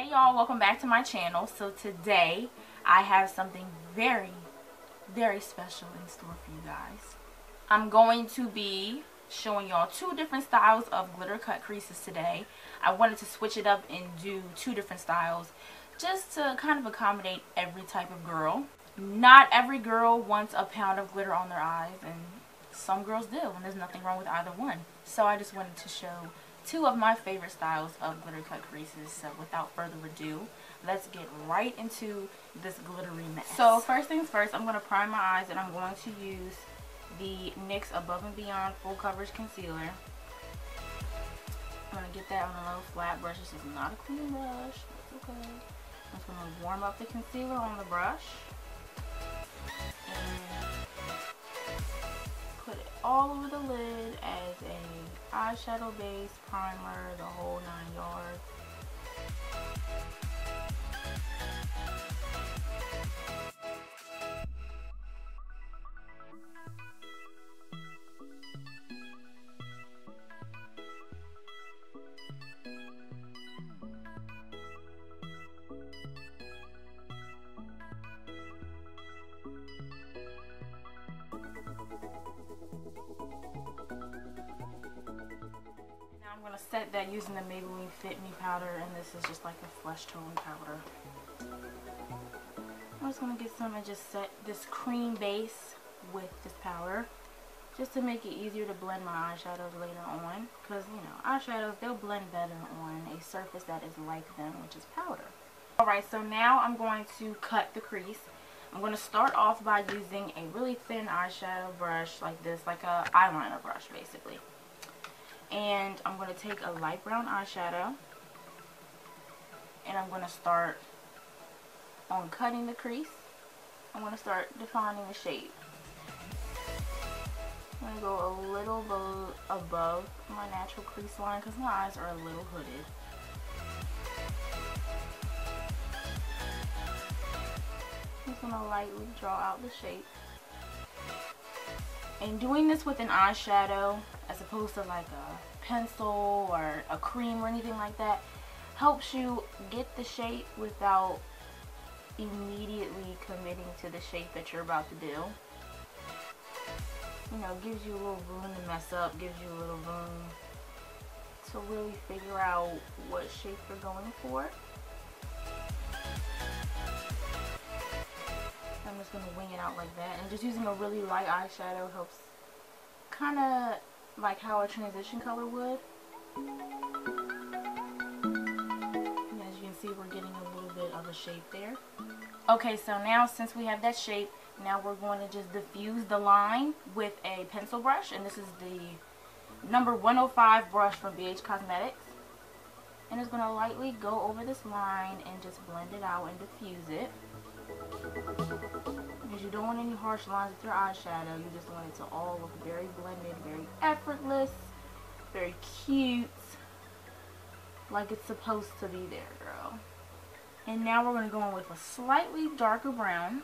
Hey y'all, welcome back to my channel. So today I have something very special in store for you guys. I'm going to be showing y'all two different styles of glitter cut creases today. I wanted to switch it up and do two different styles just to kind of accommodate every type of girl. Not every girl wants a pound of glitter on their eyes, and some girls do, and there's nothing wrong with either one. So I just wanted to show two of my favorite styles of glitter cut creases. So without further ado, let's get right into this glittery mess. So first things first, I'm going to prime my eyes, and I'm going to use the NYX Above and Beyond Full Coverage Concealer. I'm going to get that on a little flat brush. This is not a clean brush. That's okay. I'm just going to warm up the concealer on the brush and put it all over the lid as a eyeshadow base, primer, the whole 9 yards. I'm going to set that using the Maybelline Fit Me powder, and this is just like a flesh tone powder. I'm just going to get some and just set this cream base with this powder just to make it easier to blend my eyeshadows later on, because you know, eyeshadows, they'll blend better on a surface that is like them, which is powder. Alright, so now I'm going to cut the crease. I'm going to start off by using a really thin eyeshadow brush like this, like a eyeliner brush basically. And I'm going to take a light brown eyeshadow, and I'm going to start on cutting the crease. I'm going to start defining the shape. I'm going to go a little above my natural crease line because my eyes are a little hooded. I'm just going to lightly draw out the shape. And doing this with an eyeshadow as opposed to like a pencil or a cream or anything like that helps you get the shape without immediately committing to the shape that you're about to do. You know, gives you a little room to mess up, gives you a little room to really figure out what shape you're going for. I'm just going to wing it out like that, and just using a really light eyeshadow helps, kind of like how a transition color would. And as you can see, we're getting a little bit of a shape there. Okay, so now since we have that shape, now we're going to just diffuse the line with a pencil brush, and this is the number 105 brush from BH Cosmetics. And it's going to lightly go over this line and just blend it out and diffuse it. Because you don't want any harsh lines with your eyeshadow. You just want it to all look very blended, very effortless, very cute, like it's supposed to be there, girl. And now we're going to go in with a slightly darker brown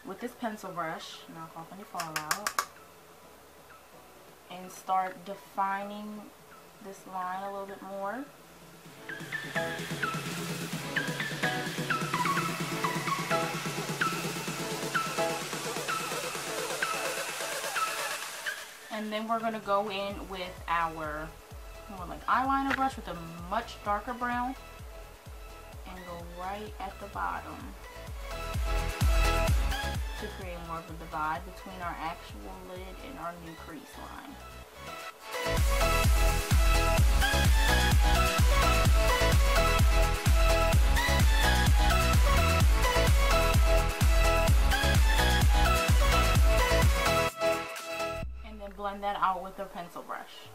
with this pencil brush, knock off any fallout, and start defining this line a little bit more. And then we're going to go in with our more like eyeliner brush with a much darker brown and go right at the bottom to create more of a divide between our actual lid and our new crease line. Blend that out with a pencil brush.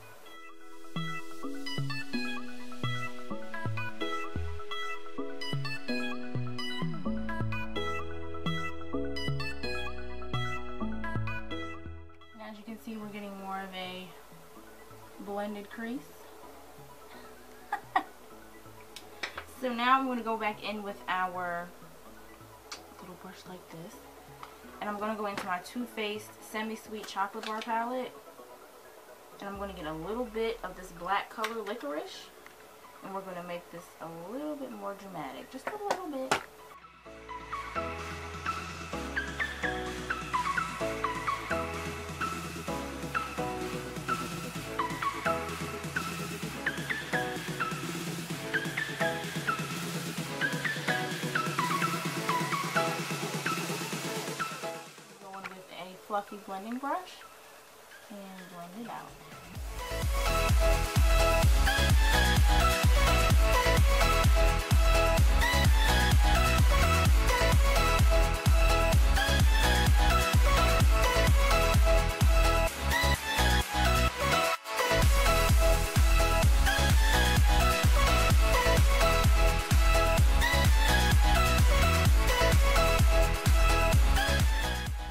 And as you can see, we're getting more of a blended crease. So now I'm going to go back in with our little brush like this. And I'm going to go into my Too Faced Semi-Sweet Chocolate Bar palette. And I'm going to get a little bit of this black color Licorice. And we're going to make this a little bit more dramatic. Just a little bit. Going with a fluffy blending brush and blend it out.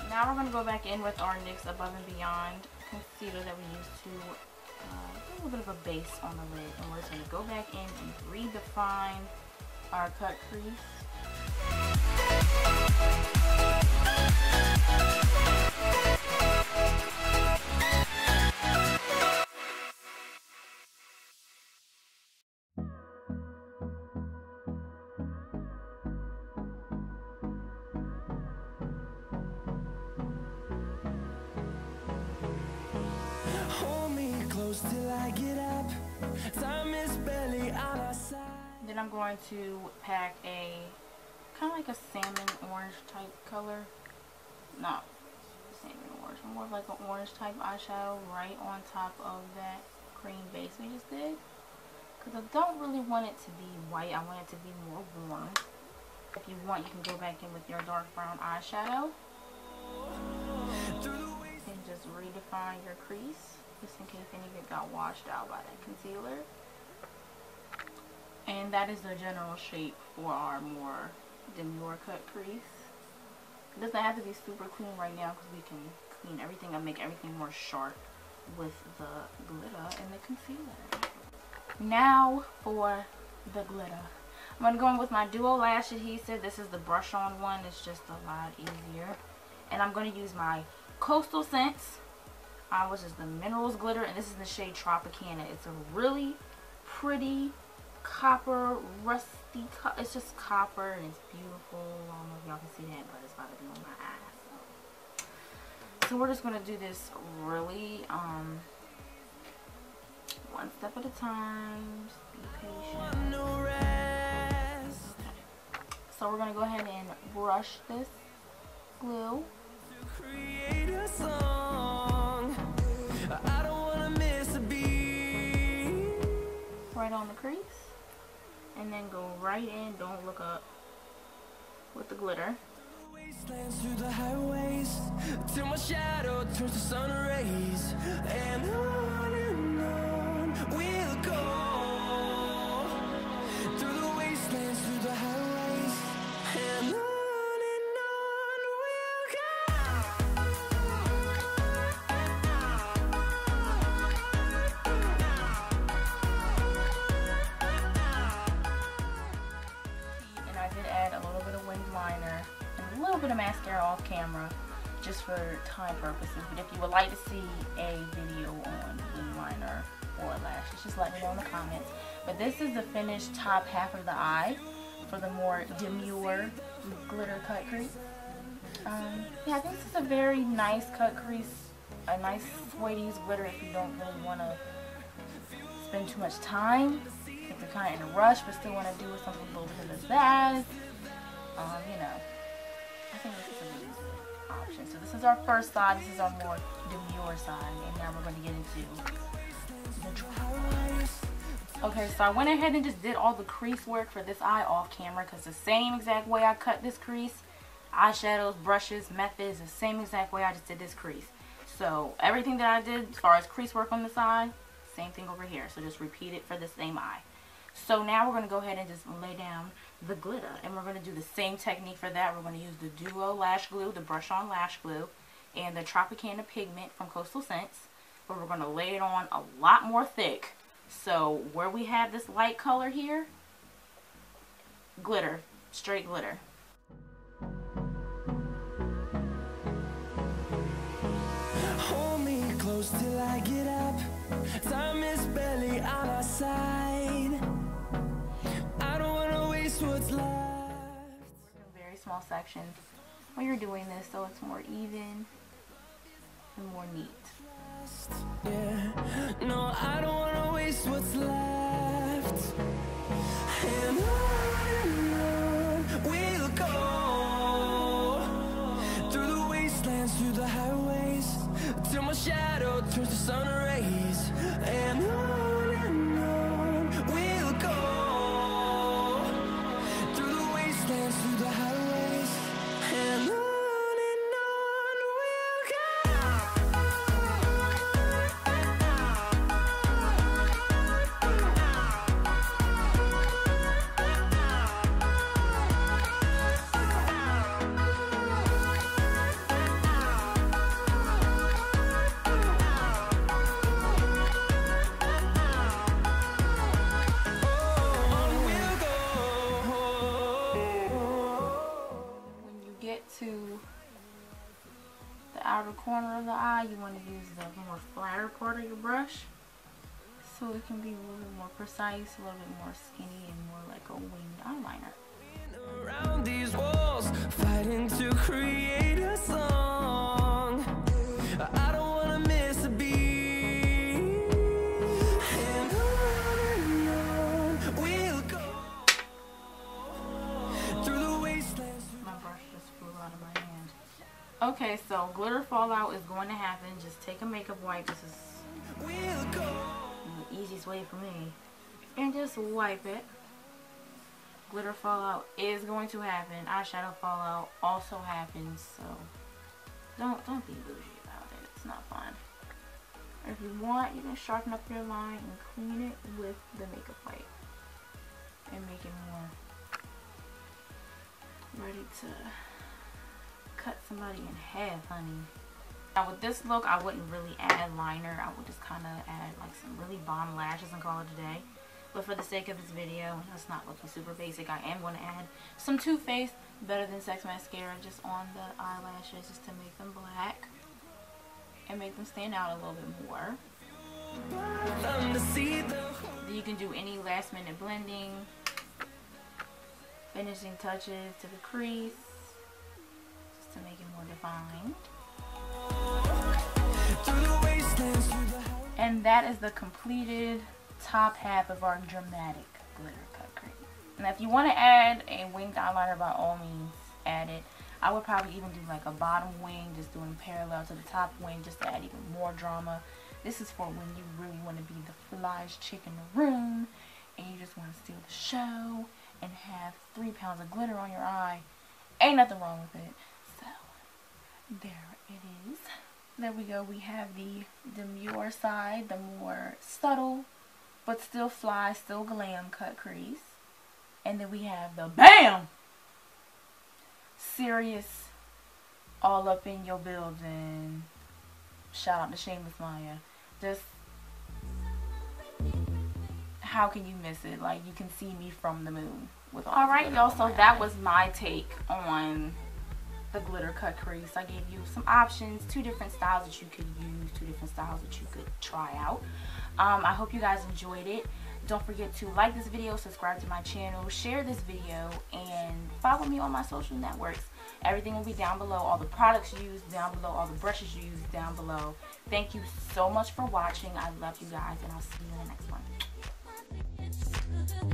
Now we're going to go back in with our NYX Above and Beyond concealer that we used to do a little bit of a base on the lid, and we're just going to go back in and redefine our cut crease. Till I get up, time is barely on our side. Then I'm going to pack a kind of like a salmon orange type color. Not salmon orange, more of like an orange type eyeshadow right on top of that cream base we just did. Because I don't really want it to be white, I want it to be more warm. If you want, you can go back in with your dark brown eyeshadow and just redefine your crease, just in case any of it got washed out by that concealer. And that is the general shape for our more demure cut crease. It doesn't have to be super clean right now because we can clean everything up, make everything more sharp with the glitter and the concealer. Now for the glitter. I'm going to go in with my Duo Lash Adhesive. This is the brush on one. It's just a lot easier. And I'm going to use my Coastal Scents, which is the Minerals Glitter, and this is the shade Tropicana. It's a really pretty copper, rusty, it's just copper and it's beautiful. I don't know if y'all can see that, but it's about to be on my eyes. So we're just going to do this really one step at a time. Just be patient. Okay. So we're going to go ahead and brush this glue. Create a song. I don't want to miss a beat. Right on the crease. And then go right in, don't look up, with the glitter. Wastelands through the highways, till my shadow turns to sun rays. And on we'll go. Through the wastelands, through the highways. And on we'll go. And I did add a little bit of winged liner and a little bit of mascara off camera just for time purposes. But if you would like to see a video on winged liner or lashes, just let me know in the comments. But this is the finished top half of the eye for the more demure glitter cut crease. Yeah, I think this is a very nice cut crease, a nice way to use glitter if you don't really want to spend too much time, if you're kind of in a rush but still want to do something a little bit of pizzazz. You know, I think this is a really good option. So this is our first side, this is our more demure side, and now we're going to get into the dry. Okay, so I went ahead and just did all the crease work for this eye off camera because the same exact way I cut this crease, eyeshadows, brushes, methods, the same exact way I just did this crease. So everything that I did as far as crease work on the side, same thing over here. So just repeat it for the same eye. So now we're going to go ahead and just lay down the glitter. And we're going to do the same technique for that. We're going to use the Duo Lash Glue, the brush on lash glue, and the Tropicana pigment from Coastal Scents. But we're going to lay it on a lot more thick. So where we have this light color here, glitter, straight glitter. Hold me close till I get up. Time is barely on our side. small sections when you're doing this, so it's more even and more neat. Yeah. No, I don't wanna waste what's left. And on we'll go through the wastelands, through the highways, till my shadow turns to sun rays. And on we'll go through the wastelands, through the highways, and on we'll go. To the outer corner of the eye, you want to use the more flatter part of your brush so it can be a little bit more precise, a little bit more skinny, and more like a winged eyeliner. Around these walls, fighting to create a song. I don't want to miss a beat. And on we'll go through the wastelands. My brush just flew out of my hand. Okay, so glitter fallout is going to happen. Just take a makeup wipe. This is the easiest way for me. And just wipe it. Glitter fallout is going to happen. Eyeshadow fallout also happens, so don't be bougie about it. It's not fun. If you want, you can sharpen up your line and clean it with the makeup wipe and make it more ready to cut somebody in half, honey. Now with this look, I wouldn't really add liner. I would just kind of add like some really bomb lashes and call it a day. But for the sake of this video, it's not looking super basic. I am going to add some Too Faced Better Than Sex mascara just on the eyelashes, just to make them black and make them stand out a little bit more. Then you can do any last minute blending, finishing touches to the crease, just to make it more defined. And that is the completed top half of our dramatic glitter cut crease. And if you want to add a winged eyeliner, by all means add it. I would probably even do like a bottom wing, just doing parallel to the top wing, just to add even more drama. This is for when you really want to be the flyest chick in the room and you just want to steal the show and have 3 pounds of glitter on your eye. Ain't nothing wrong with it. So there it is. There we go. We have the demure side, the more subtle but still fly, still glam cut crease. And then we have the BAM! Serious, all up in your building. Shout out to Shameless Maya. Just, how can you miss it? Like, you can see me from the moon. Alright, y'all, so that was my take on the glitter cut crease. I gave you some options, 2 different styles that you could use, 2 different styles that you could try out. I hope you guys enjoyed it. Don't forget to like this video, subscribe to my channel, share this video, and follow me on my social networks. Everything will be down below. All the products used down below, all the brushes used down below. Thank you so much for watching. I love you guys, and I'll see you in the next one.